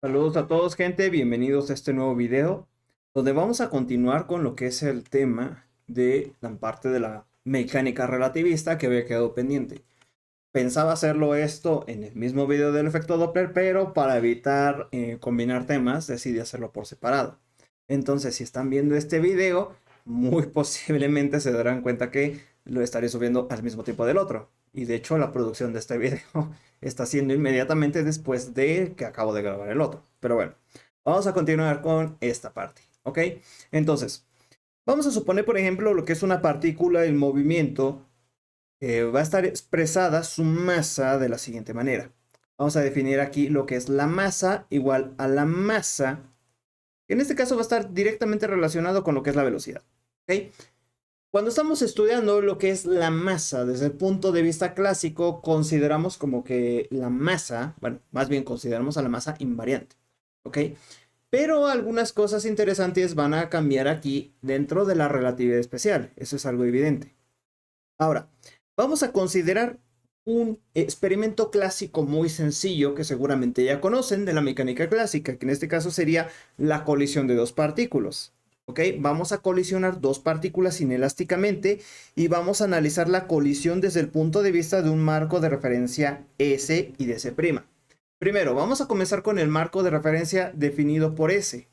Saludos a todos, gente, bienvenidos a este nuevo video donde vamos a continuar con lo que es el tema de la parte de la mecánica relativista que había quedado pendiente. Pensaba hacerlo esto en el mismo video del efecto Doppler, pero para evitar combinar temas decidí hacerlo por separado. Entonces, si están viendo este video, muy posiblemente se darán cuenta que lo estaré subiendo al mismo tiempo del otro. Y de hecho, la producción de este video está siendo inmediatamente después de que acabo de grabar el otro. Pero bueno, vamos a continuar con esta parte, ¿ok? Entonces, vamos a suponer, por ejemplo, lo que es una partícula en movimiento. Va a estar expresada su masa de la siguiente manera. Vamos a definir aquí lo que es la masa igual a la masa. En este caso va a estar directamente relacionado con lo que es la velocidad, ¿ok? Cuando estamos estudiando lo que es la masa desde el punto de vista clásico, consideramos como que la masa, bueno, más bien consideramos a la masa invariante, ¿ok? Pero algunas cosas interesantes van a cambiar aquí dentro de la relatividad especial, eso es algo evidente. Ahora, vamos a considerar un experimento clásico muy sencillo que seguramente ya conocen de la mecánica clásica, que en este caso sería la colisión de dos partículas. ¿Ok? Vamos a colisionar dos partículas inelásticamente y vamos a analizar la colisión desde el punto de vista de un marco de referencia S y de S'. Primero, vamos a comenzar con el marco de referencia definido por S.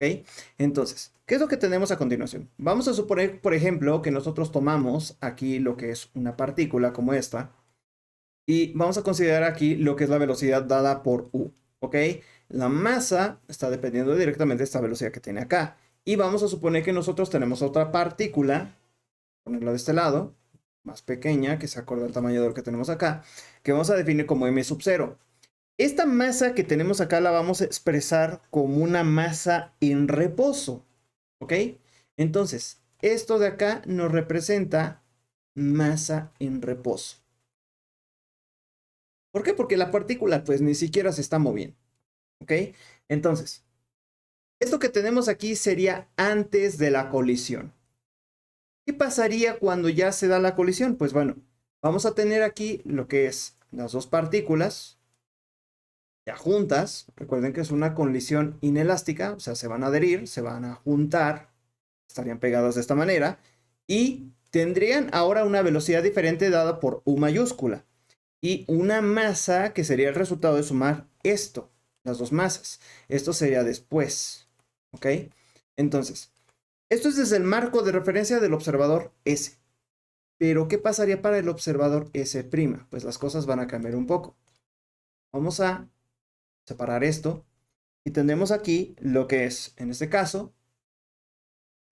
¿Ok? Entonces, ¿qué es lo que tenemos a continuación? Vamos a suponer, por ejemplo, que nosotros tomamos aquí lo que es una partícula como esta y vamos a considerar aquí lo que es la velocidad dada por U. ¿Ok? La masa está dependiendo directamente de esta velocidad que tiene acá. Y vamos a suponer que nosotros tenemos otra partícula, ponerla de este lado, más pequeña, que se acorda al tamaño de lo que tenemos acá, que vamos a definir como m sub 0. Esta masa que tenemos acá la vamos a expresar como una masa en reposo, ¿ok? Entonces, esto de acá nos representa masa en reposo. ¿Por qué? Porque la partícula pues ni siquiera se está moviendo, ¿ok? Entonces, esto que tenemos aquí sería antes de la colisión. ¿Qué pasaría cuando ya se da la colisión? Pues bueno, vamos a tener aquí lo que es las dos partículas ya juntas. Recuerden que es una colisión inelástica, o sea, se van a adherir, se van a juntar, estarían pegadas de esta manera y tendrían ahora una velocidad diferente dada por U mayúscula y una masa que sería el resultado de sumar esto, las dos masas. Esto sería después, ¿ok? Entonces, esto es desde el marco de referencia del observador S. Pero, ¿qué pasaría para el observador S'? Pues las cosas van a cambiar un poco. Vamos a separar esto y tendremos aquí lo que es, en este caso,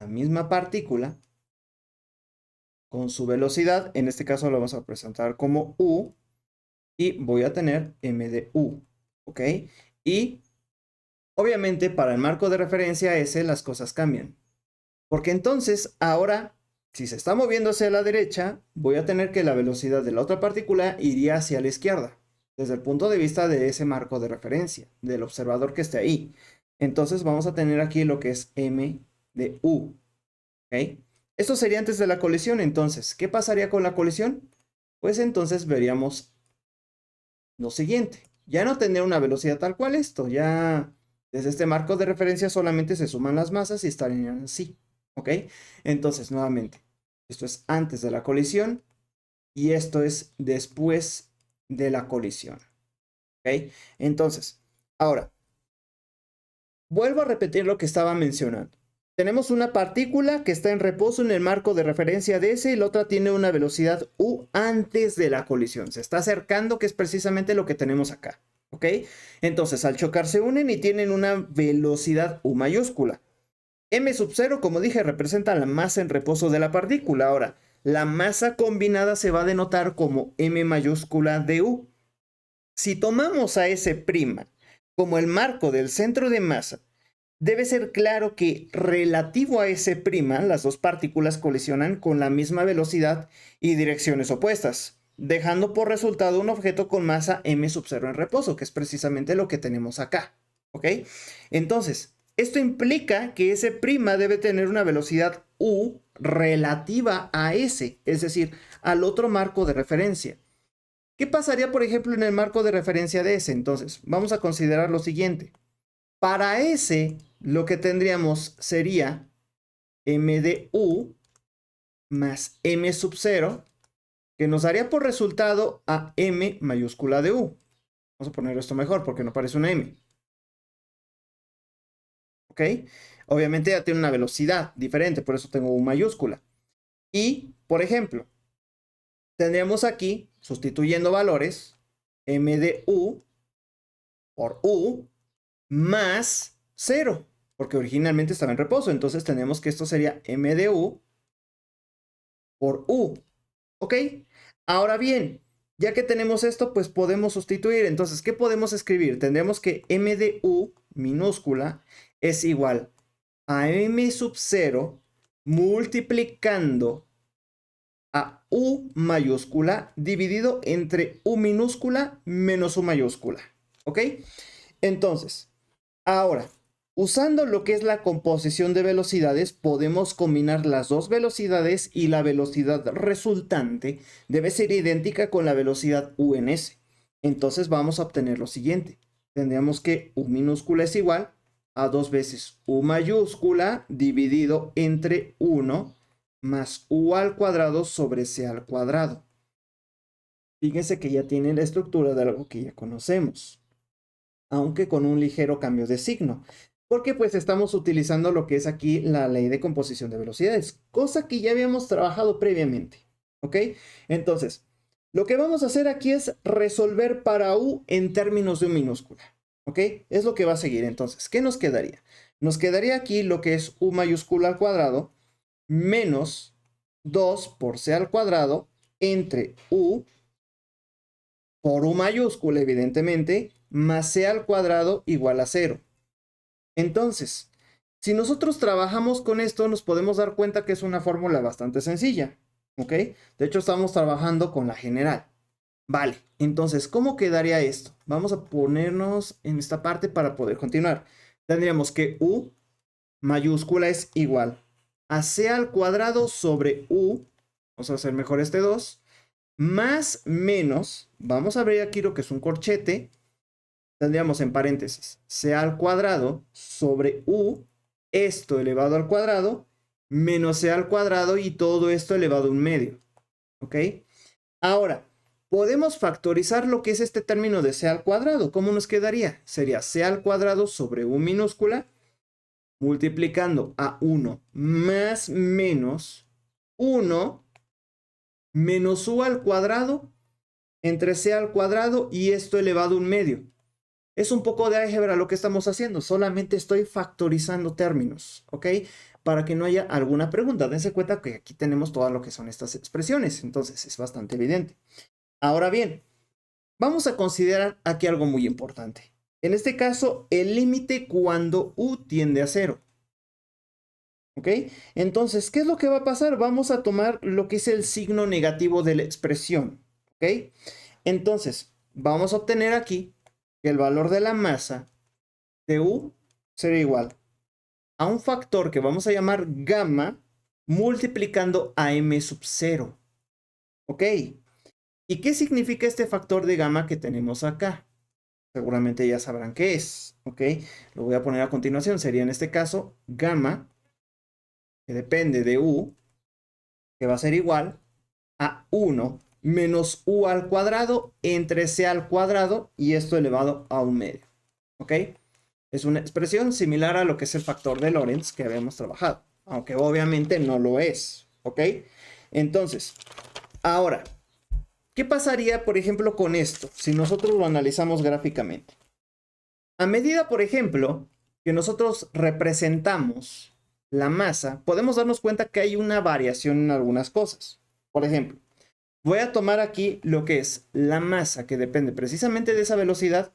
la misma partícula con su velocidad. En este caso lo vamos a presentar como U y voy a tener m de U, ¿ok? Y obviamente para el marco de referencia S las cosas cambian, porque entonces ahora si se está moviendo hacia la derecha voy a tener que la velocidad de la otra partícula iría hacia la izquierda desde el punto de vista de ese marco de referencia del observador que esté ahí. Entonces vamos a tener aquí lo que es m de U, ¿ok? Esto sería antes de la colisión. Entonces, ¿qué pasaría con la colisión? Pues entonces veríamos lo siguiente. Ya no tendría una velocidad tal cual esto. Ya desde este marco de referencia solamente se suman las masas y estarían así. ¿Ok? Entonces, nuevamente, esto es antes de la colisión y esto es después de la colisión. ¿Ok? Entonces, ahora, vuelvo a repetir lo que estaba mencionando. Tenemos una partícula que está en reposo en el marco de referencia de S y la otra tiene una velocidad U antes de la colisión. Se está acercando, que es precisamente lo que tenemos acá. ¿Ok? Entonces, al chocar se unen y tienen una velocidad U mayúscula. M sub 0, como dije, representa la masa en reposo de la partícula. Ahora, la masa combinada se va a denotar como M mayúscula de U. Si tomamos a S' como el marco del centro de masa, debe ser claro que relativo a S', las dos partículas colisionan con la misma velocidad y direcciones opuestas, dejando por resultado un objeto con masa m sub 0 en reposo, que es precisamente lo que tenemos acá. ¿Ok? Entonces, esto implica que S' debe tener una velocidad u relativa a S, es decir, al otro marco de referencia. ¿Qué pasaría, por ejemplo, en el marco de referencia de S? Entonces, vamos a considerar lo siguiente. Para S, lo que tendríamos sería m de u más m sub 0, que nos daría por resultado a m mayúscula de u. Vamos a poner esto mejor porque no parece una m. ¿Ok? Obviamente ya tiene una velocidad diferente, por eso tengo u mayúscula. Y, por ejemplo, tendríamos aquí, sustituyendo valores, m de u por u más 0, porque originalmente estaba en reposo. Entonces tenemos que esto sería m de u por u. ¿Ok? Ahora bien, ya que tenemos esto, pues podemos sustituir. Entonces, ¿qué podemos escribir? Tendremos que m de u minúscula es igual a m sub 0 multiplicando a u mayúscula dividido entre u minúscula menos u mayúscula. ¿Ok? Entonces, ahora, usando lo que es la composición de velocidades, podemos combinar las dos velocidades y la velocidad resultante debe ser idéntica con la velocidad u en s. Entonces vamos a obtener lo siguiente. Tendríamos que u minúscula es igual a 2 veces u mayúscula dividido entre 1 más u al cuadrado sobre c al cuadrado. Fíjense que ya tiene la estructura de algo que ya conocemos, aunque con un ligero cambio de signo, porque pues estamos utilizando lo que es aquí la ley de composición de velocidades, cosa que ya habíamos trabajado previamente, ¿ok? Entonces, lo que vamos a hacer aquí es resolver para u en términos de u minúscula, ¿ok? Es lo que va a seguir. Entonces, ¿qué nos quedaría? Nos quedaría aquí lo que es u mayúscula al cuadrado menos 2 por c al cuadrado entre u por u mayúscula, evidentemente, más c al cuadrado igual a 0. Entonces, si nosotros trabajamos con esto, nos podemos dar cuenta que es una fórmula bastante sencilla, ¿ok? De hecho, estamos trabajando con la general. Vale, entonces, ¿cómo quedaría esto? Vamos a ponernos en esta parte para poder continuar. Tendríamos que u mayúscula es igual a c al cuadrado sobre u, vamos a hacer mejor este 2, más menos, vamos a abrir aquí lo que es un corchete, tendríamos en paréntesis c al cuadrado sobre u, esto elevado al cuadrado, menos c al cuadrado y todo esto elevado a un medio. ¿Ok? Ahora, podemos factorizar lo que es este término de c al cuadrado. ¿Cómo nos quedaría? Sería c al cuadrado sobre u minúscula multiplicando a 1 más menos 1 menos u al cuadrado entre c al cuadrado y esto elevado a un medio. Es un poco de álgebra lo que estamos haciendo, solamente estoy factorizando términos, ¿ok? Para que no haya alguna pregunta. Dense cuenta que aquí tenemos todo lo que son estas expresiones, entonces es bastante evidente. Ahora bien, vamos a considerar aquí algo muy importante. En este caso, el límite cuando u tiende a 0. ¿Ok? Entonces, ¿qué es lo que va a pasar? Vamos a tomar lo que es el signo negativo de la expresión. ¿Ok? Entonces, vamos a obtener aquí que el valor de la masa de U será igual a un factor que vamos a llamar gamma multiplicando a m sub 0. ¿Ok? ¿Y qué significa este factor de gamma que tenemos acá? Seguramente ya sabrán qué es. ¿Ok? Lo voy a poner a continuación. Sería en este caso gamma, que depende de U, que va a ser igual a 1 menos u al cuadrado entre c al cuadrado y esto elevado a un medio. ¿Ok? Es una expresión similar a lo que es el factor de Lorentz que habíamos trabajado, aunque obviamente no lo es. ¿Ok? Entonces, ahora, ¿qué pasaría, por ejemplo, con esto si nosotros lo analizamos gráficamente? A medida, por ejemplo, que nosotros representamos la masa, podemos darnos cuenta que hay una variación en algunas cosas. Por ejemplo, voy a tomar aquí lo que es la masa, que depende precisamente de esa velocidad,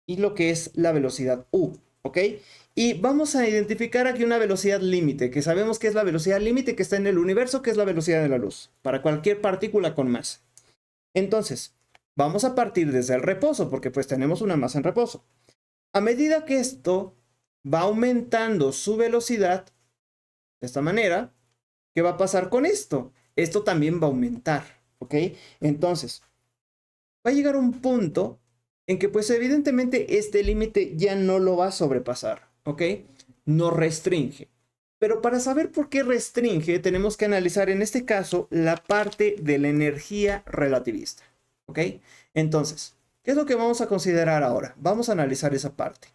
y lo que es la velocidad u, ¿ok? Y vamos a identificar aquí una velocidad límite, que sabemos que es la velocidad límite que está en el universo, que es la velocidad de la luz, para cualquier partícula con masa. Entonces, vamos a partir desde el reposo, porque pues tenemos una masa en reposo. A medida que esto va aumentando su velocidad, de esta manera, ¿qué va a pasar con esto? Esto también va a aumentar, ¿ok? Entonces, va a llegar un punto en que pues evidentemente este límite ya no lo va a sobrepasar, ¿ok? No restringe. Pero para saber por qué restringe, tenemos que analizar en este caso la parte de la energía relativista, ¿ok? Entonces, ¿qué es lo que vamos a considerar ahora? Vamos a analizar esa parte.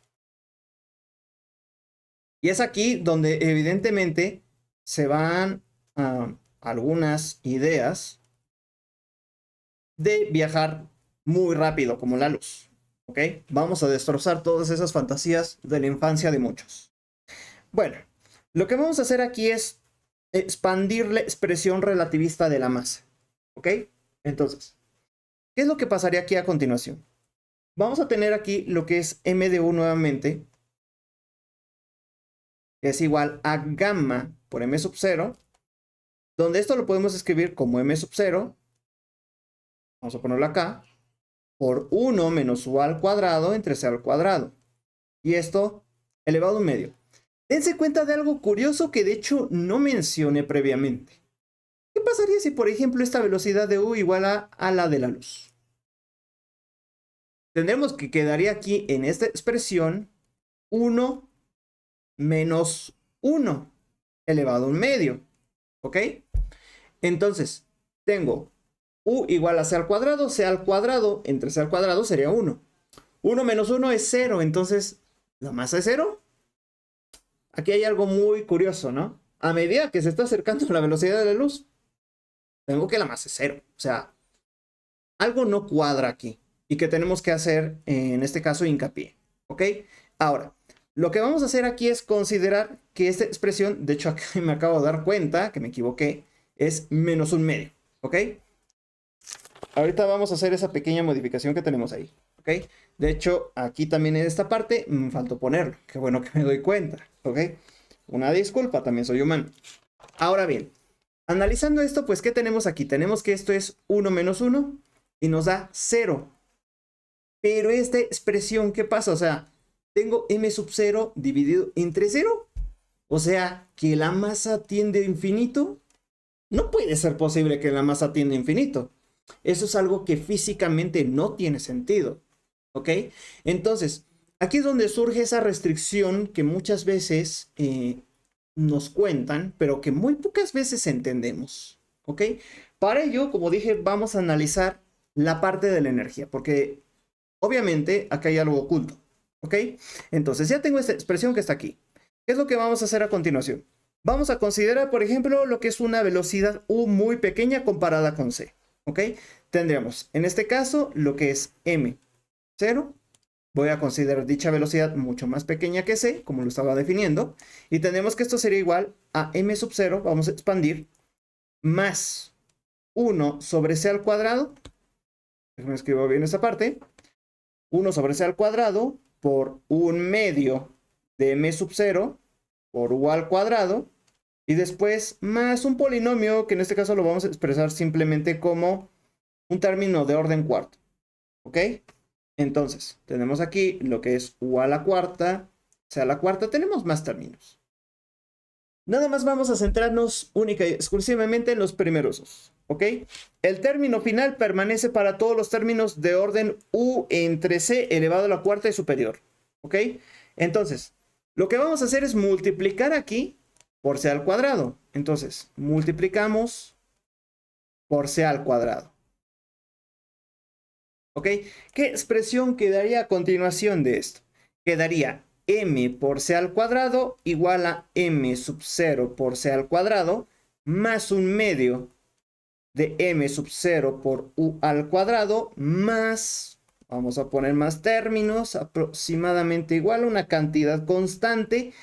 Y es aquí donde evidentemente se van algunas ideas de viajar muy rápido como la luz, ¿ok? Vamos a destrozar todas esas fantasías de la infancia de muchos. Bueno, lo que vamos a hacer aquí es expandir la expresión relativista de la masa, ¿ok? Entonces, ¿qué es lo que pasaría aquí a continuación? Vamos a tener aquí lo que es m de u nuevamente, que es igual a gamma por m sub 0, donde esto lo podemos escribir como m sub 0, vamos a ponerlo acá, por 1 menos u al cuadrado entre c al cuadrado. Y esto elevado a un medio. Dense cuenta de algo curioso que de hecho no mencioné previamente. ¿Qué pasaría si, por ejemplo, esta velocidad de u igual a la de la luz? Tendremos que quedaría aquí en esta expresión 1 menos 1 elevado a un medio. ¿Ok? Entonces, tengo u igual a c al cuadrado entre c al cuadrado sería 1. 1 menos 1 es 0, entonces, ¿la masa es 0? Aquí hay algo muy curioso, ¿no? A medida que se está acercando a la velocidad de la luz, tengo que la masa es 0. O sea, algo no cuadra aquí y que tenemos que hacer, en este caso, hincapié. ¿Ok? Ahora, lo que vamos a hacer aquí es considerar que esta expresión, de hecho aquí me acabo de dar cuenta que me equivoqué, es menos un medio. ¿Ok? Ahorita vamos a hacer esa pequeña modificación que tenemos ahí. ¿Ok? De hecho, aquí también en esta parte me faltó ponerlo. Qué bueno que me doy cuenta. ¿Ok? Una disculpa, también soy humano. Ahora bien, analizando esto, pues, ¿qué tenemos aquí? Tenemos que esto es 1 menos 1 y nos da 0. Pero esta expresión, ¿qué pasa? O sea, tengo m sub 0 dividido entre 0. O sea, que la masa tiende a infinito. No puede ser posible que la masa tienda a infinito. Eso es algo que físicamente no tiene sentido. ¿Ok? Entonces, aquí es donde surge esa restricción que muchas veces nos cuentan, pero que muy pocas veces entendemos. ¿Ok? Para ello, como dije, vamos a analizar la parte de la energía, porque obviamente acá hay algo oculto. ¿Ok? Entonces, ya tengo esta expresión que está aquí. ¿Qué es lo que vamos a hacer a continuación? Vamos a considerar, por ejemplo, lo que es una velocidad u muy pequeña comparada con c. ¿Ok? Tendríamos, en este caso, lo que es m0. Voy a considerar dicha velocidad mucho más pequeña que c, como lo estaba definiendo. Y tenemos que esto sería igual a m sub 0, vamos a expandir, más 1 sobre c al cuadrado. Déjame escribo bien esta parte. 1 sobre c al cuadrado por un medio de m sub 0 por u al cuadrado. Y después más un polinomio, que en este caso lo vamos a expresar simplemente como un término de orden cuarto. ¿Ok? Entonces, tenemos aquí lo que es u a la cuarta, c a la cuarta, tenemos más términos. Nada más vamos a centrarnos única y exclusivamente en los primeros dos, ¿ok? El término final permanece para todos los términos de orden u entre c elevado a la cuarta y superior, ¿ok? Entonces, lo que vamos a hacer es multiplicar aquí por c al cuadrado. Entonces, multiplicamos por c al cuadrado. ¿Ok? ¿Qué expresión quedaría a continuación de esto? Quedaría m por c al cuadrado igual a m sub 0 por c al cuadrado más un medio de m sub 0 por u al cuadrado más, vamos a poner más términos, aproximadamente igual a una cantidad constante,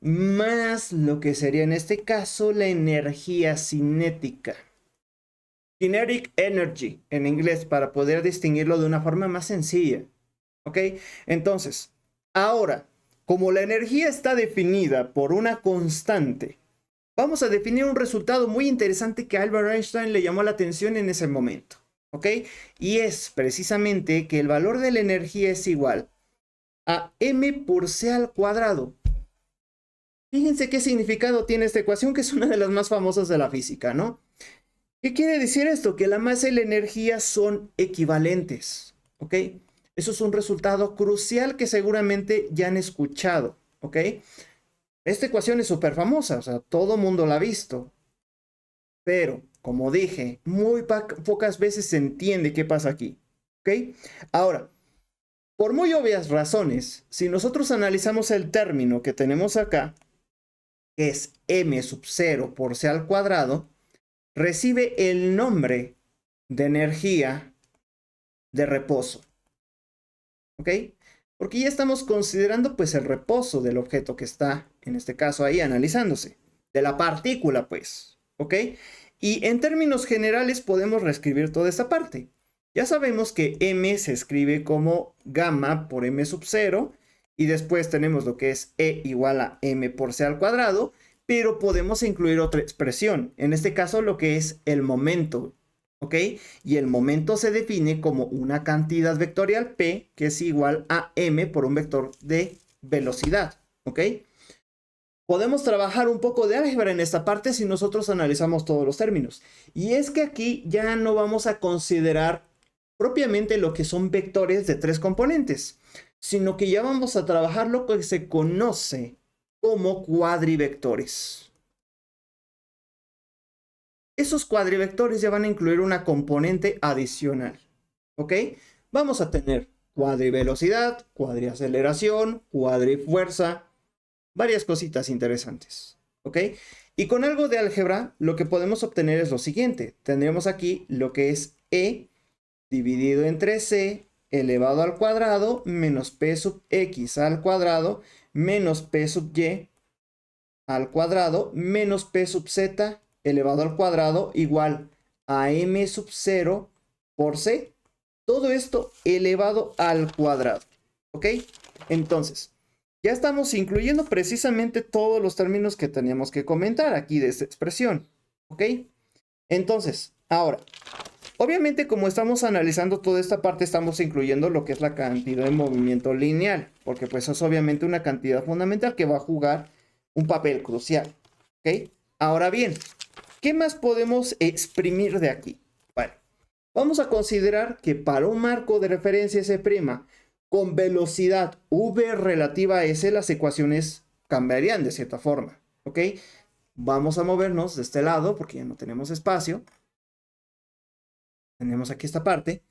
más lo que sería en este caso la energía cinética. Kinetic energy en inglés, para poder distinguirlo de una forma más sencilla. ¿Ok? Entonces, ahora, como la energía está definida por una constante, vamos a definir un resultado muy interesante que Albert Einstein le llamó la atención en ese momento. ¿Ok? Y es precisamente que el valor de la energía es igual a m por c al cuadrado. Fíjense qué significado tiene esta ecuación, que es una de las más famosas de la física, ¿no? ¿Qué quiere decir esto? Que la masa y la energía son equivalentes, ¿ok? Eso es un resultado crucial que seguramente ya han escuchado, ¿ok? Esta ecuación es súper famosa, o sea, todo mundo la ha visto. Pero, como dije, muy pocas veces se entiende qué pasa aquí, ¿ok? Ahora, por muy obvias razones, si nosotros analizamos el término que tenemos acá, que es m sub 0 por c al cuadrado, recibe el nombre de energía de reposo, ¿ok? Porque ya estamos considerando pues el reposo del objeto que está, en este caso ahí, analizándose, de la partícula pues, ¿ok? Y en términos generales podemos reescribir toda esta parte. Ya sabemos que m se escribe como gamma por m sub 0 y después tenemos lo que es E igual a m por c al cuadrado, pero podemos incluir otra expresión, en este caso lo que es el momento, ¿ok? Y el momento se define como una cantidad vectorial p que es igual a m por un vector de velocidad, ¿ok? Podemos trabajar un poco de álgebra en esta parte si nosotros analizamos todos los términos. Y es que aquí ya no vamos a considerar propiamente lo que son vectores de tres componentes, sino que ya vamos a trabajar lo que se conoce como cuadrivectores. Esos cuadrivectores ya van a incluir una componente adicional, ¿ok? Vamos a tener cuadrivelocidad, cuadriaceleración, cuadrifuerza, varias cositas interesantes, ¿ok? Y con algo de álgebra, lo que podemos obtener es lo siguiente. Tendremos aquí lo que es E dividido entre C elevado al cuadrado menos P sub X al cuadrado menos P sub Y al cuadrado menos P sub Z elevado al cuadrado igual a M sub 0 por C. Todo esto elevado al cuadrado, ¿ok? Entonces, ya estamos incluyendo precisamente todos los términos que teníamos que comentar aquí de esta expresión, ¿ok? Entonces, ahora, obviamente como estamos analizando toda esta parte, estamos incluyendo lo que es la cantidad de movimiento lineal, porque pues es obviamente una cantidad fundamental que va a jugar un papel crucial, ¿ok? Ahora bien, ¿qué más podemos exprimir de aquí? Bueno, vamos a considerar que para un marco de referencia S' con velocidad v relativa a s, las ecuaciones cambiarían de cierta forma, ¿ok? Vamos a movernos de este lado porque ya no tenemos espacio. Tenemos aquí esta parte,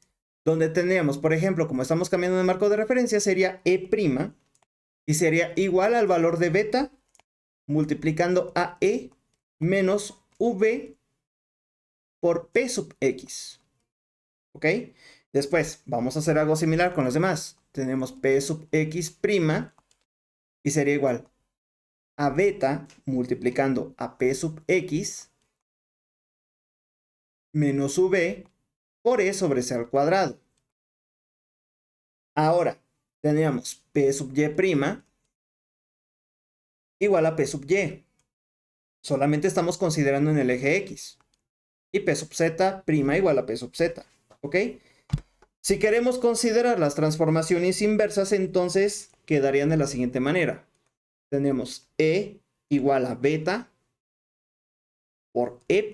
donde tendríamos, por ejemplo, como estamos cambiando de marco de referencia, sería E' y sería igual al valor de beta multiplicando a E menos v por P sub X, ¿ok? Después, vamos a hacer algo similar con los demás. Tenemos P sub X' y sería igual a beta multiplicando a P sub X menos V por E sobre C al cuadrado. Ahora, tendríamos P sub Y' igual a P sub Y. Solamente estamos considerando en el eje X. Y P sub Z' igual a P sub Z, ¿ok? Si queremos considerar las transformaciones inversas, entonces quedarían de la siguiente manera. Tenemos E igual a beta por E'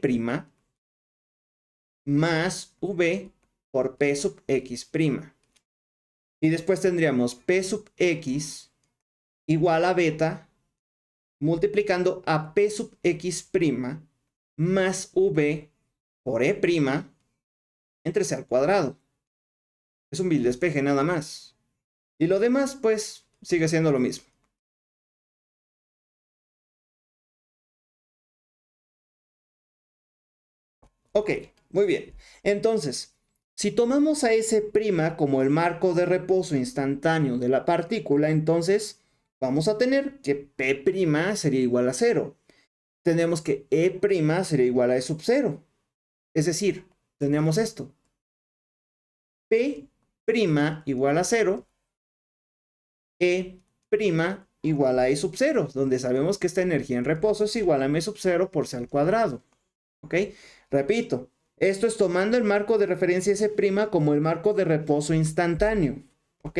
más V por P sub X'. Y después tendríamos P sub X igual a beta multiplicando a P sub X' más V por E' entre C al cuadrado. Es un bildespeje nada más. Y lo demás, pues, sigue siendo lo mismo. Ok, muy bien. Entonces, si tomamos a S' como el marco de reposo instantáneo de la partícula, entonces vamos a tener que P' sería igual a 0. Tenemos que E' sería igual a E sub 0. Es decir, tenemos esto. P' igual a 0. E' igual a E sub 0, donde sabemos que esta energía en reposo es igual a M sub 0 por C al cuadrado. ¿Ok? Repito, esto es tomando el marco de referencia S' como el marco de reposo instantáneo. ¿Ok?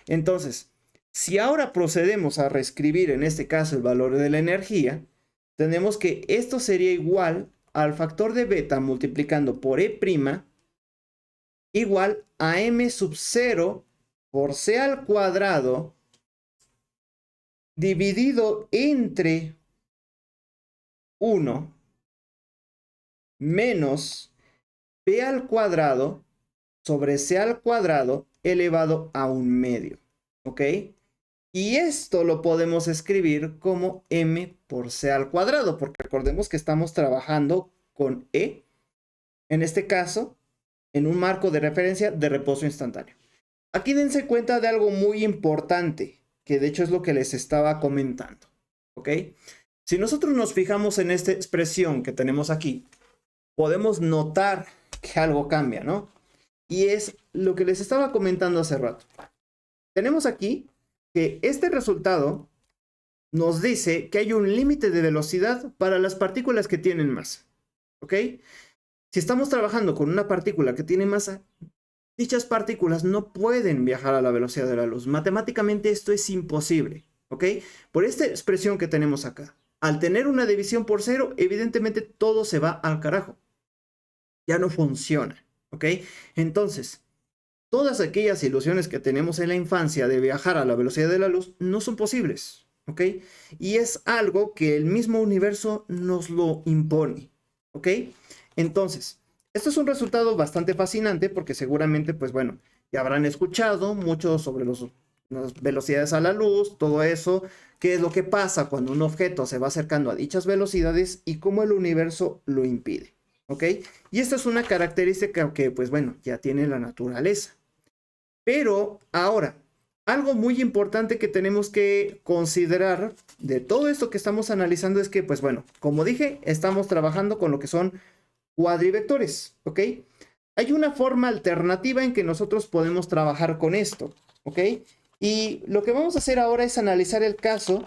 Entonces, si ahora procedemos a reescribir en este caso el valor de la energía, tenemos que esto sería igual al factor de beta multiplicando por E' igual a M sub 0 por c al cuadrado dividido entre 1 menos p al cuadrado sobre c al cuadrado elevado a un medio, ¿ok? Y esto lo podemos escribir como m por c al cuadrado, porque recordemos que estamos trabajando con E, en este caso, en un marco de referencia de reposo instantáneo. Aquí dense cuenta de algo muy importante, que de hecho es lo que les estaba comentando, ¿ok? Si nosotros nos fijamos en esta expresión que tenemos aquí, podemos notar que algo cambia, ¿no? Y es lo que les estaba comentando hace rato. Tenemos aquí que este resultado nos dice que hay un límite de velocidad para las partículas que tienen masa, ¿ok? Si estamos trabajando con una partícula que tiene masa, dichas partículas no pueden viajar a la velocidad de la luz. Matemáticamente esto es imposible, ¿ok? Por esta expresión que tenemos acá. Al tener una división por cero, evidentemente todo se va al carajo. Ya no funciona, ¿ok? Entonces, todas aquellas ilusiones que tenemos en la infancia de viajar a la velocidad de la luz no son posibles, ¿ok? Y es algo que el mismo universo nos lo impone, ¿ok? Entonces, esto es un resultado bastante fascinante porque seguramente, pues bueno, ya habrán escuchado mucho sobre las velocidades a la luz, todo eso, qué es lo que pasa cuando un objeto se va acercando a dichas velocidades y cómo el universo lo impide, ¿ok? Y esta es una característica que, pues bueno, ya tiene la naturaleza. Pero ahora, algo muy importante que tenemos que considerar de todo esto que estamos analizando es que, pues bueno, como dije, estamos trabajando con lo que son cuadrivectores, ¿ok? Hay una forma alternativa en que nosotros podemos trabajar con esto, ¿ok? Y lo que vamos a hacer ahora es analizar el caso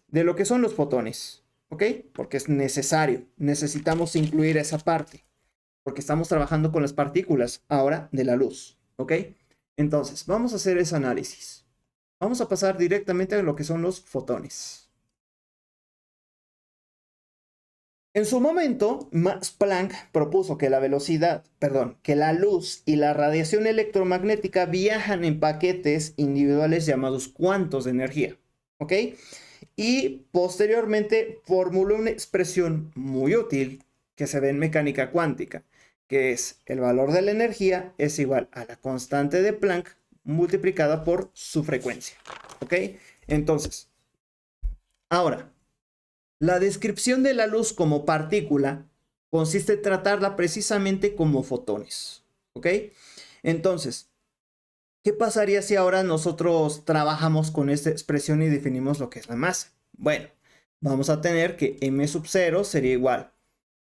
de lo que son los fotones, ¿ok? Porque es necesario, necesitamos incluir esa parte, porque estamos trabajando con las partículas ahora de la luz, ¿ok? Entonces, vamos a hacer ese análisis. Vamos a pasar directamente a lo que son los fotones. En su momento, Max Planck propuso que que la luz y la radiación electromagnética viajan en paquetes individuales llamados cuantos de energía, ¿ok? Y posteriormente formuló una expresión muy útil que se ve en mecánica cuántica, que es el valor de la energía es igual a la constante de Planck multiplicada por su frecuencia, ¿ok? Entonces, ahora, la descripción de la luz como partícula consiste en tratarla precisamente como fotones, ¿ok? Entonces, ¿qué pasaría si ahora nosotros trabajamos con esta expresión y definimos lo que es la masa? Bueno, vamos a tener que m sub 0 sería igual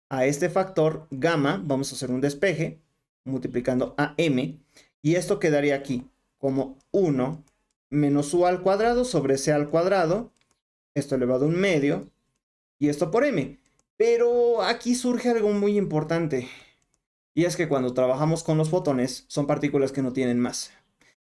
a este factor gamma, vamos a hacer un despeje, multiplicando a m, y esto quedaría aquí como 1 menos u al cuadrado sobre c al cuadrado, esto elevado a un medio, y esto por m. Pero aquí surge algo muy importante, y es que cuando trabajamos con los fotones, son partículas que no tienen masa.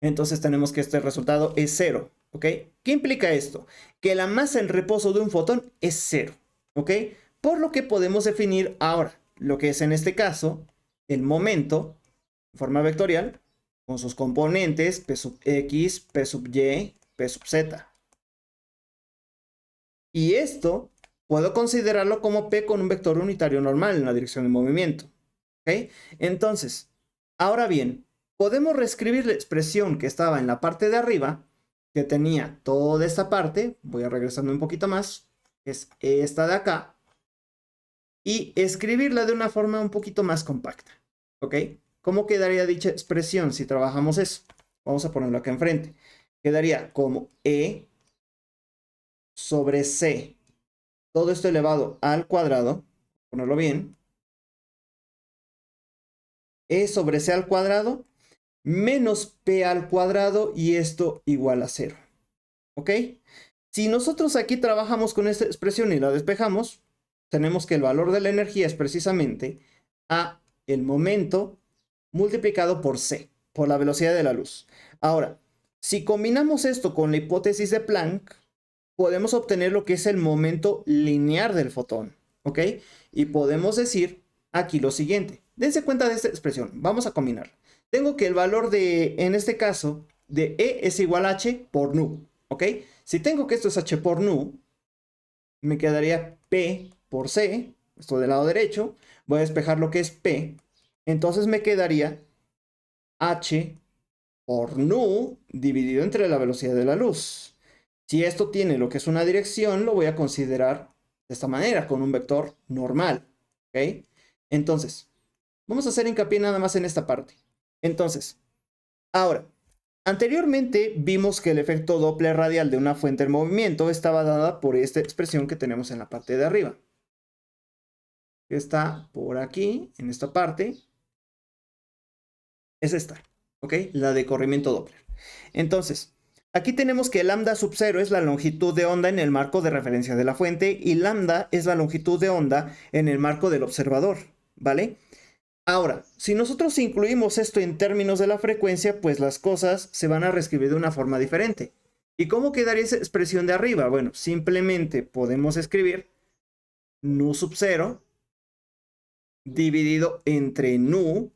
Entonces tenemos que este resultado es 0, ¿ok? ¿Qué implica esto? Que la masa en reposo de un fotón es 0, ¿ok? Por lo que podemos definir ahora lo que es en este caso el momento en forma vectorial con sus componentes p sub x, p sub y, p sub z. Y esto puedo considerarlo como p con un vector unitario normal en la dirección de movimiento, ¿ok? Entonces, ahora bien, podemos reescribir la expresión que estaba en la parte de arriba, que tenía toda esta parte, voy a regresarme un poquito más, es esta de acá, y escribirla de una forma un poquito más compacta, ¿ok? ¿Cómo quedaría dicha expresión si trabajamos eso? Vamos a ponerlo acá enfrente. Quedaría como E sobre C, todo esto elevado al cuadrado, ponerlo bien, E sobre C al cuadrado, menos P al cuadrado, y esto igual a 0, ¿ok? Si nosotros aquí trabajamos con esta expresión y la despejamos, tenemos que el valor de la energía es precisamente A, el momento, multiplicado por C, por la velocidad de la luz. Ahora, si combinamos esto con la hipótesis de Planck, podemos obtener lo que es el momento lineal del fotón, ¿ok? Y podemos decir aquí lo siguiente. Dense cuenta de esta expresión, vamos a combinarla. Tengo que el valor de, en este caso, de E es igual a H por nu, ¿ok? Si tengo que esto es H por nu, me quedaría P por C, esto del lado derecho, voy a despejar lo que es P, entonces me quedaría H por nu dividido entre la velocidad de la luz. Si esto tiene lo que es una dirección, lo voy a considerar de esta manera, con un vector normal, ¿ok? Entonces, vamos a hacer hincapié nada más en esta parte. Entonces, ahora, anteriormente vimos que el efecto Doppler radial de una fuente en movimiento estaba dada por esta expresión que tenemos en la parte de arriba. Que está por aquí, en esta parte. Es esta, ¿ok? La de corrimiento Doppler. Entonces, aquí tenemos que lambda sub 0 es la longitud de onda en el marco de referencia de la fuente y lambda es la longitud de onda en el marco del observador, ¿vale? Ahora, si nosotros incluimos esto en términos de la frecuencia, pues las cosas se van a reescribir de una forma diferente. ¿Y cómo quedaría esa expresión de arriba? Bueno, simplemente podemos escribir nu sub 0 dividido entre nu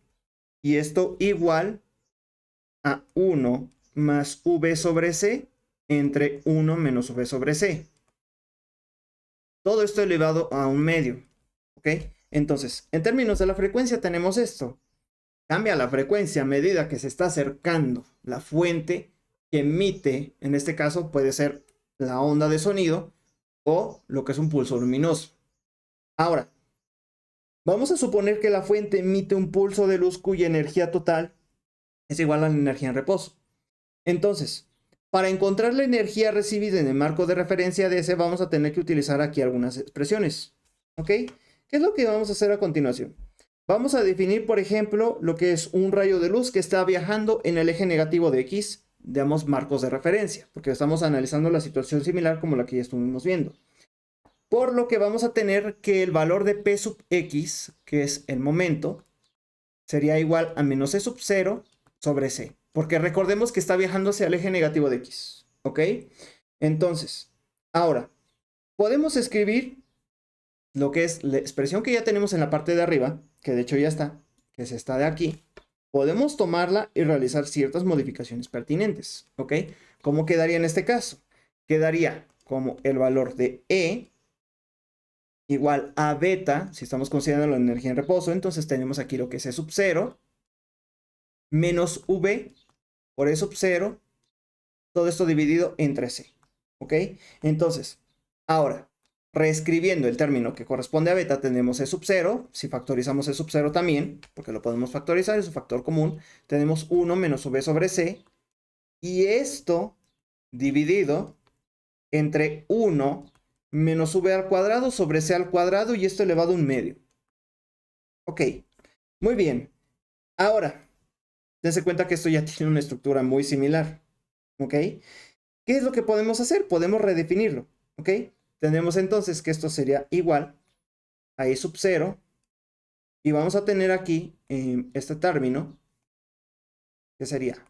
y esto igual a 1 más V sobre C entre 1 menos V sobre C. Todo esto elevado a un medio, ¿ok? Entonces, en términos de la frecuencia tenemos esto. Cambia la frecuencia a medida que se está acercando la fuente que emite, en este caso puede ser la onda de sonido o lo que es un pulso luminoso. Ahora, vamos a suponer que la fuente emite un pulso de luz cuya energía total es igual a la energía en reposo. Entonces, para encontrar la energía recibida en el marco de referencia de ese, vamos a tener que utilizar aquí algunas expresiones. ¿Ok? ¿Qué es lo que vamos a hacer a continuación? Vamos a definir, por ejemplo, lo que es un rayo de luz que está viajando en el eje negativo de X, digamos, marcos de referencia, porque estamos analizando la situación similar como la que ya estuvimos viendo. Por lo que vamos a tener que el valor de P sub X, que es el momento, sería igual a menos E sub 0 sobre C. Porque recordemos que está viajando hacia el eje negativo de X. ¿Ok? Entonces, ahora, podemos escribir lo que es la expresión que ya tenemos en la parte de arriba, que de hecho ya está, que es esta de aquí. Podemos tomarla y realizar ciertas modificaciones pertinentes. ¿Ok? ¿Cómo quedaría en este caso? Quedaría como el valor de E igual a beta, si estamos considerando la energía en reposo, entonces tenemos aquí lo que es E sub 0 menos V por E sub 0, todo esto dividido entre C, ¿ok? Entonces, ahora, reescribiendo el término que corresponde a beta, tenemos E sub 0, si factorizamos E sub 0 también, porque lo podemos factorizar, es un factor común, tenemos 1 menos V sobre C, y esto dividido entre 1 menos V al cuadrado sobre C al cuadrado, y esto elevado a un medio. Ok, muy bien. Ahora, dense cuenta que esto ya tiene una estructura muy similar. ¿Ok? ¿Qué es lo que podemos hacer? Podemos redefinirlo. ¿Ok? Tenemos entonces que esto sería igual a E sub 0. Y vamos a tener aquí este término, que sería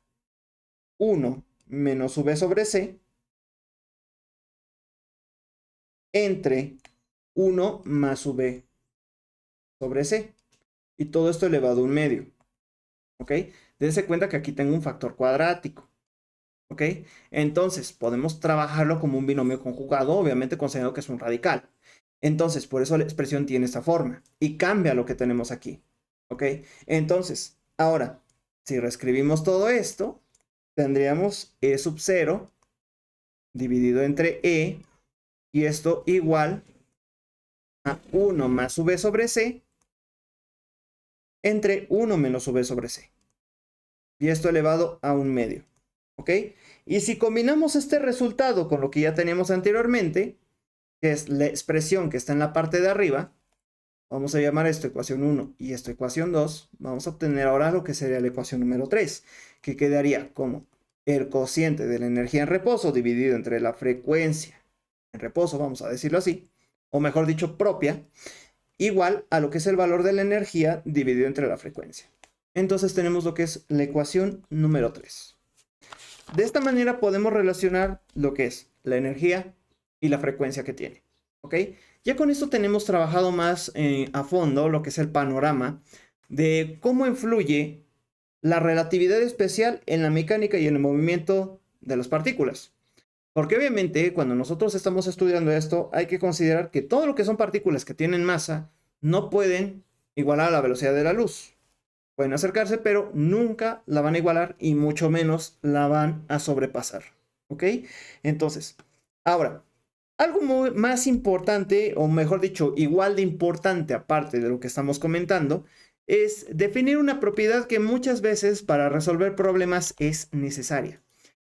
1 menos V sobre C entre 1 más V sobre C. Y todo esto elevado a un medio. ¿Ok? Dense cuenta que aquí tengo un factor cuadrático. ¿Ok? Entonces, podemos trabajarlo como un binomio conjugado, obviamente considerando que es un radical. Entonces, por eso la expresión tiene esta forma y cambia lo que tenemos aquí. ¿Ok? Entonces, ahora, si reescribimos todo esto, tendríamos E sub 0 dividido entre E y esto igual a 1 más V sobre C entre 1 menos V sobre C. Y esto elevado a un medio. ¿Ok? Y si combinamos este resultado con lo que ya teníamos anteriormente, que es la expresión que está en la parte de arriba, vamos a llamar esto ecuación 1 y esto ecuación 2, vamos a obtener ahora lo que sería la ecuación número 3, que quedaría como el cociente de la energía en reposo dividido entre la frecuencia en reposo, vamos a decirlo así, o mejor dicho, propia, igual a lo que es el valor de la energía dividido entre la frecuencia. Entonces tenemos lo que es la ecuación número 3. De esta manera podemos relacionar lo que es la energía y la frecuencia que tiene. ¿Ok? Ya con esto tenemos trabajado más a fondo lo que es el panorama de cómo influye la relatividad especial en la mecánica y en el movimiento de las partículas. Porque obviamente cuando nosotros estamos estudiando esto, hay que considerar que todo lo que son partículas que tienen masa no pueden igualar a la velocidad de la luz. Pueden acercarse, pero nunca la van a igualar y mucho menos la van a sobrepasar. ¿Ok? Entonces, ahora, algo más importante, o mejor dicho, igual de importante aparte de lo que estamos comentando, es definir una propiedad que muchas veces para resolver problemas es necesaria.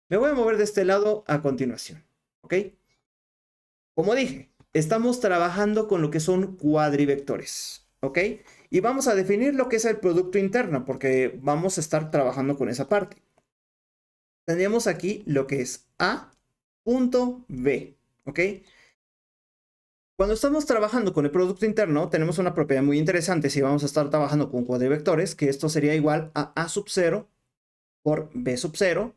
Me voy a mover de este lado a continuación, ¿ok? Como dije, estamos trabajando con lo que son cuadrivectores, ¿ok? Y vamos a definir lo que es el producto interno, porque vamos a estar trabajando con esa parte. Tendríamos aquí lo que es A punto B, ¿ok? Cuando estamos trabajando con el producto interno, tenemos una propiedad muy interesante si vamos a estar trabajando con cuadrivectores, que esto sería igual a sub 0 por B sub 0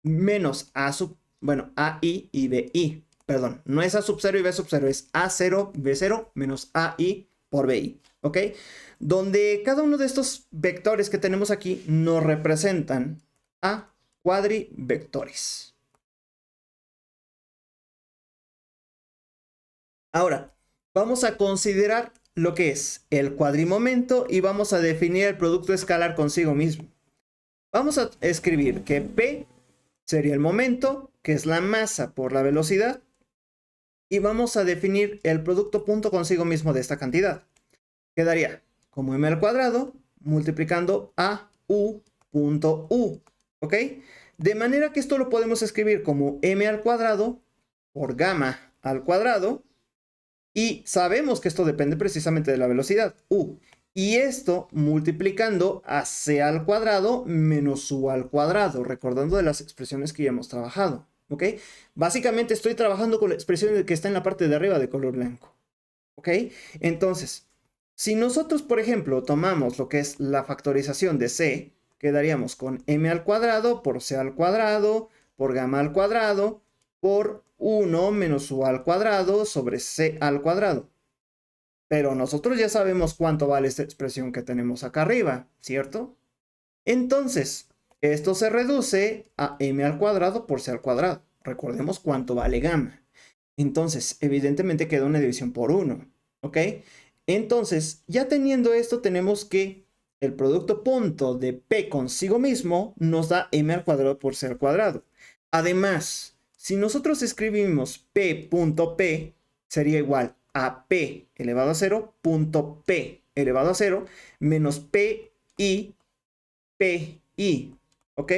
menos AI y BI. Perdón, no es A sub 0 y B sub 0, es A0, B0 menos AI por BI. ¿Ok? Donde cada uno de estos vectores que tenemos aquí nos representan a cuadrivectores. Ahora, vamos a considerar lo que es el cuadrimomento y vamos a definir el producto escalar consigo mismo. Vamos a escribir que P sería el momento, que es la masa por la velocidad, y vamos a definir el producto punto consigo mismo de esta cantidad. Quedaría como m al cuadrado multiplicando a u punto u, ¿ok? De manera que esto lo podemos escribir como m al cuadrado por gamma al cuadrado, y sabemos que esto depende precisamente de la velocidad, u. Y esto multiplicando a c al cuadrado menos u al cuadrado, recordando de las expresiones que ya hemos trabajado, ¿ok? Básicamente estoy trabajando con la expresión que está en la parte de arriba de color blanco, ¿ok? Entonces, si nosotros, por ejemplo, tomamos lo que es la factorización de c, quedaríamos con m al cuadrado por c al cuadrado por gamma al cuadrado por 1 menos u al cuadrado sobre c al cuadrado. Pero nosotros ya sabemos cuánto vale esta expresión que tenemos acá arriba, ¿cierto? Entonces, esto se reduce a m al cuadrado por c al cuadrado. Recordemos cuánto vale gamma. Entonces, evidentemente queda una división por 1, ¿ok? Entonces, ya teniendo esto, tenemos que el producto punto de P consigo mismo nos da m al cuadrado por c al cuadrado. Además, si nosotros escribimos P.P, sería igual a P elevado a 0 punto P elevado a 0 menos PI, ¿ok?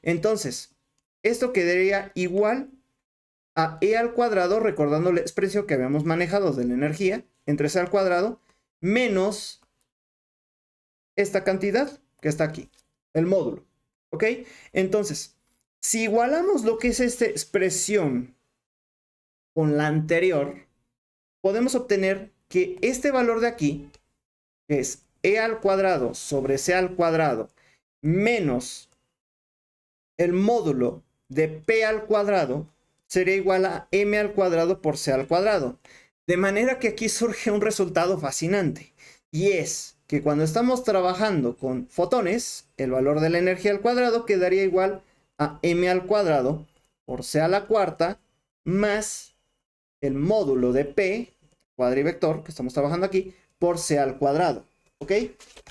Entonces, esto quedaría igual a E al cuadrado, recordando la expresión que habíamos manejado de la energía, entre C al cuadrado, menos esta cantidad que está aquí, el módulo, ¿ok? Entonces, si igualamos lo que es esta expresión con la anterior, podemos obtener que este valor de aquí, que es E al cuadrado sobre C al cuadrado, menos el módulo de P al cuadrado, sería igual a m al cuadrado por c al cuadrado. De manera que aquí surge un resultado fascinante. Y es que cuando estamos trabajando con fotones, el valor de la energía al cuadrado quedaría igual a m al cuadrado por c a la cuarta más el módulo de P, cuadrivector, que estamos trabajando aquí, por c al cuadrado. ¿Ok?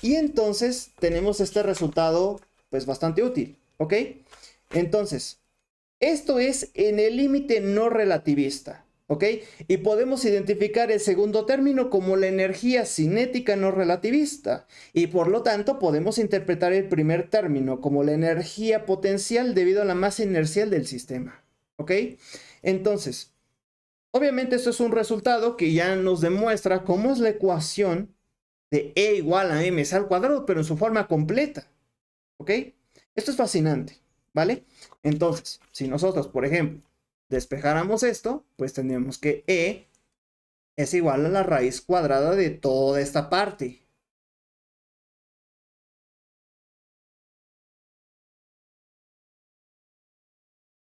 Y entonces tenemos este resultado pues bastante útil. ¿Ok? Entonces, esto es en el límite no relativista, ¿ok? Y podemos identificar el segundo término como la energía cinética no relativista. Y por lo tanto, podemos interpretar el primer término como la energía potencial debido a la masa inercial del sistema, ¿ok? Entonces, obviamente esto es un resultado que ya nos demuestra cómo es la ecuación de E igual a mc al cuadrado, pero en su forma completa, ¿ok? Esto es fascinante. ¿Vale? Entonces, si nosotros, por ejemplo, despejáramos esto, pues tendríamos que E es igual a la raíz cuadrada de toda esta parte.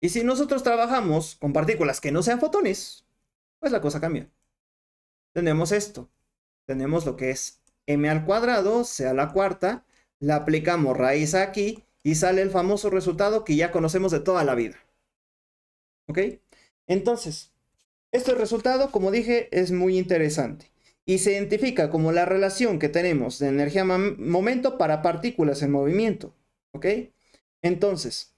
Y si nosotros trabajamos con partículas que no sean fotones, pues la cosa cambia. Tenemos esto. Tenemos lo que es m al cuadrado, c a la cuarta, Le aplicamos raíz aquí y sale el famoso resultado que ya conocemos de toda la vida. ¿Ok? Entonces, este resultado, como dije, es muy interesante y se identifica como la relación que tenemos de energía-momento para partículas en movimiento. ¿Ok? Entonces,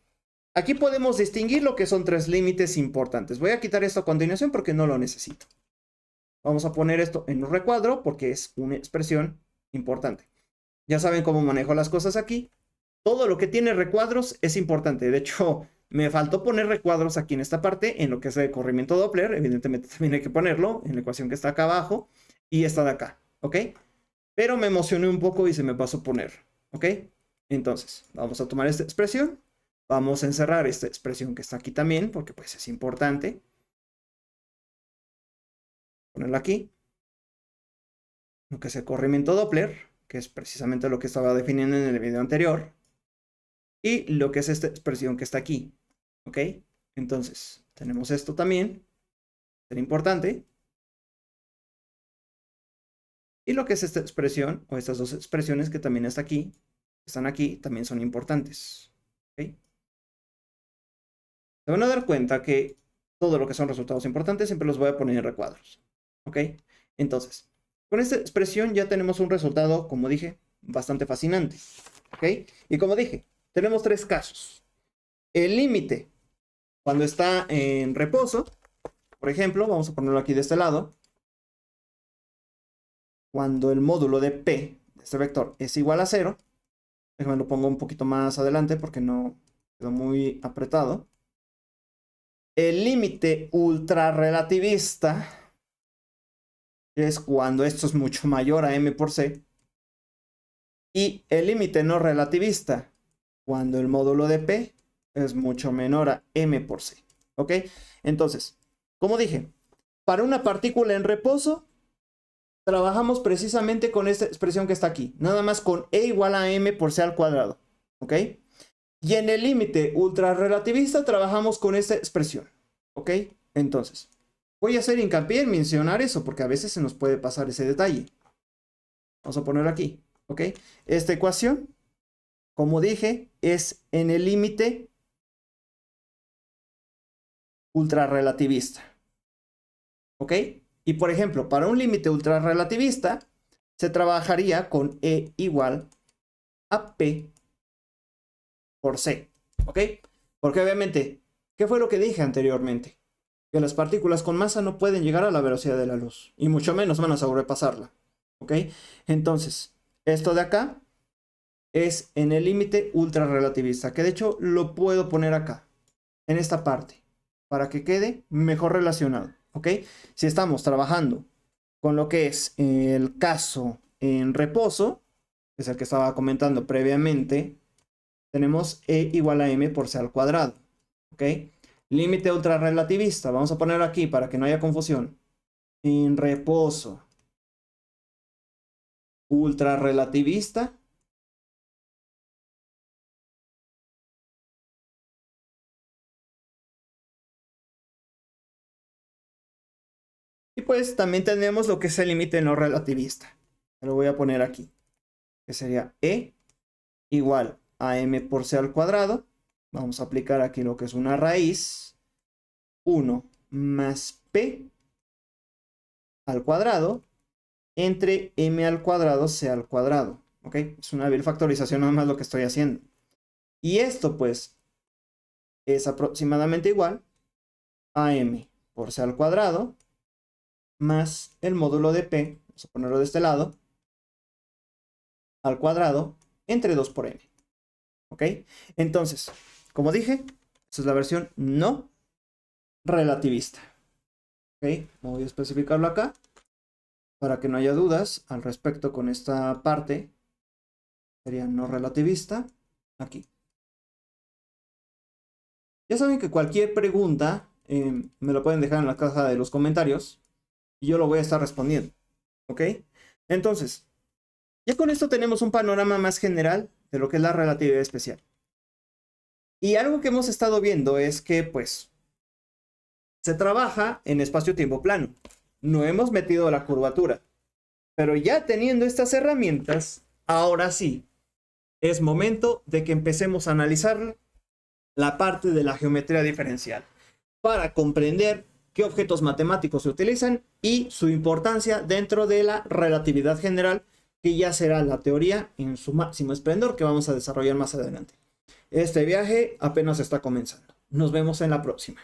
aquí podemos distinguir lo que son tres límites importantes. Voy a quitar esto a continuación porque no lo necesito. Vamos a poner esto en un recuadro porque es una expresión importante. Ya saben cómo manejo las cosas aquí. Todo lo que tiene recuadros es importante. De hecho, me faltó poner recuadros aquí en esta parte, en lo que es el corrimiento Doppler. Evidentemente también hay que ponerlo en la ecuación que está acá abajo y esta de acá, ¿ok? Pero me emocioné un poco y se me pasó poner, ¿ok? Entonces, vamos a tomar esta expresión. Vamos a encerrar esta expresión que está aquí también, porque pues es importante. Ponerla aquí. Lo que es el corrimiento Doppler, que es precisamente lo que estaba definiendo en el video anterior. Y lo que es esta expresión que está aquí, ¿ok? Entonces, tenemos esto también, es importante. Y lo que es esta expresión, o estas dos expresiones que también están aquí, también son importantes, ¿ok? Se van a dar cuenta que todo lo que son resultados importantes siempre los voy a poner en recuadros, ¿ok? Entonces, con esta expresión ya tenemos un resultado, como dije, bastante fascinante, ¿ok? Y como dije, tenemos tres casos. El límite, cuando está en reposo, por ejemplo, vamos a ponerlo aquí de este lado. Cuando el módulo de P, de este vector, es igual a 0. Déjame lo pongo un poquito más adelante porque no quedó muy apretado. El límite ultrarrelativista es cuando esto es mucho mayor a m por c. Y el límite no relativista, cuando el módulo de P es mucho menor a m por c. ¿Ok? Entonces, como dije, para una partícula en reposo, trabajamos precisamente con esta expresión que está aquí. Nada más con E igual a m por c al cuadrado. ¿Ok? Y en el límite ultrarrelativista trabajamos con esta expresión. ¿Ok? Entonces, voy a hacer hincapié en mencionar eso porque a veces se nos puede pasar ese detalle. Vamos a ponerlo aquí. ¿Ok? Esta ecuación, como dije, es en el límite ultrarrelativista. ¿Ok? Y por ejemplo, para un límite ultrarrelativista, se trabajaría con E igual a P por C. ¿Ok? Porque obviamente, ¿qué fue lo que dije anteriormente? Que las partículas con masa no pueden llegar a la velocidad de la luz. Y mucho menos van a sobrepasarla. ¿Ok? Entonces, esto de acá es en el límite ultrarrelativista. Que de hecho lo puedo poner acá. En esta parte. Para que quede mejor relacionado. ¿Ok? Si estamos trabajando con lo que es el caso en reposo, que es el que estaba comentando previamente, tenemos E igual a m por c al cuadrado. ¿Ok? Límite ultrarrelativista. Vamos a ponerlo aquí para que no haya confusión. En reposo. Ultrarrelativista. Y pues también tenemos lo que es el límite no relativista. Lo voy a poner aquí. Que sería E igual a m por c al cuadrado. Vamos a aplicar aquí lo que es una raíz. 1 más p al cuadrado entre m al cuadrado c al cuadrado. ¿Ok? Es una bifactorización nada más lo que estoy haciendo. Y esto pues es aproximadamente igual a m por c al cuadrado más el módulo de p, vamos a ponerlo de este lado, al cuadrado entre 2 por m. ¿Ok? Entonces, como dije, esta es la versión no relativista. ¿Ok? Voy a especificarlo acá para que no haya dudas al respecto con esta parte. Sería no relativista aquí. Ya saben que cualquier pregunta me lo pueden dejar en la caja de los comentarios y yo lo voy a estar respondiendo. ¿Ok? Entonces, ya con esto tenemos un panorama más general de lo que es la relatividad especial. Y algo que hemos estado viendo es que, pues, se trabaja en espacio-tiempo plano. No hemos metido la curvatura. Pero ya teniendo estas herramientas, ahora sí, es momento de que empecemos a analizar la parte de la geometría diferencial para comprender qué objetos matemáticos se utilizan y su importancia dentro de la relatividad general, que ya será la teoría en su máximo esplendor que vamos a desarrollar más adelante. Este viaje apenas está comenzando. Nos vemos en la próxima.